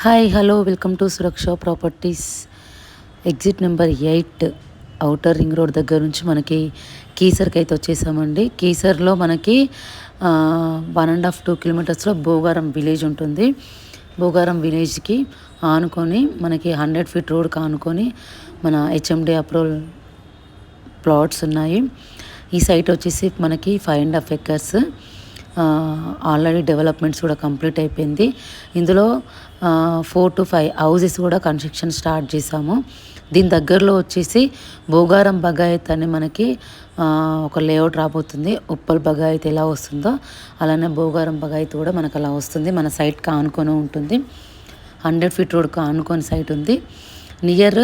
Hi hello welcome to Suraksha properties. Exit number 8 outer ring road దగ్గర నుంచి మనకి కీసర్కి అయితే వచ్చేసామండి. కీసర్లో మనకి 1.5-2 కిలోమీటర్స్లో భోగారం విలేజ్ ఉంటుంది. భోగారం విలేజ్కి ఆనుకొని మనకి 100 ఫీట్ రోడ్కి ఆనుకొని మన హెచ్ఎండి అప్రూవల్ ప్లాట్స్ ఉన్నాయి. ఈ సైట్ వచ్చేసి మనకి 5.5 ఎకర్స్. ఆల్రెడీ డెవలప్మెంట్స్ కూడా కంప్లీట్ అయిపోయింది. ఇందులో 4 to 5 హౌసెస్ కూడా కన్స్ట్రక్షన్ స్టార్ట్ చేసాము. దీని దగ్గరలో వచ్చేసి భోగారం బగాయత్ అని మనకి ఒక లేఅవుట్ రాబోతుంది. ఉప్పల్ బగాయత్ ఎలా వస్తుందో అలానే భోగారం బగాయత్ కూడా మనకు అలా వస్తుంది. మన సైట్కి ఆనుకొని ఉంటుంది. 100 ఫీట్ రోడ్కి ఆనుకొని సైట్ ఉంది. నియర్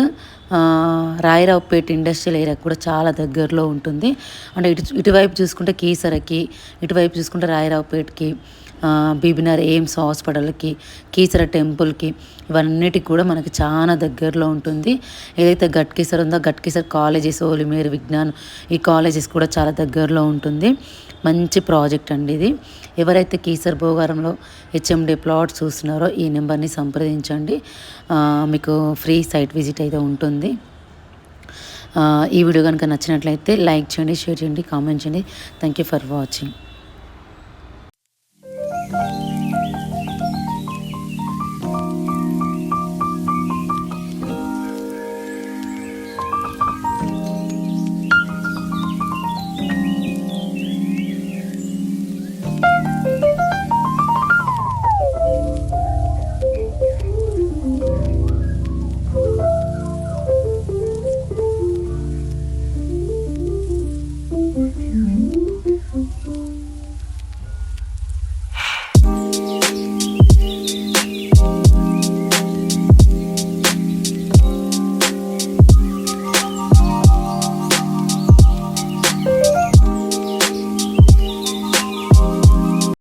రాయరావుపేట ఇండస్ట్రియల్ ఏరియాకి కూడా చాలా దగ్గరలో ఉంటుంది. అంటే ఇటువైపు చూసుకుంటే కీసరకి, ఇటువైపు చూసుకుంటే రాయరావుపేటకి, బీబీనగర్ ఎయిమ్స్ హాస్పిటల్కి, కీసర టెంపుల్కి, ఇవన్నిటికి కూడా మనకి చాలా దగ్గరలో ఉంటుంది. ఏదైతే గట్కీసర్ ఉందో గట్కీసర్ కాలేజెస్, ఓలిమేరు విజ్ఞాన్, ఈ కాలేజెస్ కూడా చాలా దగ్గరలో ఉంటుంది. మంచి ప్రాజెక్ట్ అండి ఇది. ఎవరైతే కీసర్ భోగారంలో హెచ్ఎండి ప్లాట్ చూస్తున్నారో ఈ నెంబర్ని సంప్రదించండి. మీకు ఫ్రీ సైట్ విజిట్ అయితే ఉంటుంది. ఈ వీడియో కనుక నచ్చినట్లయితే లైక్ చేయండి, షేర్ చేయండి, కామెంట్ చేయండి. Thank you for watching.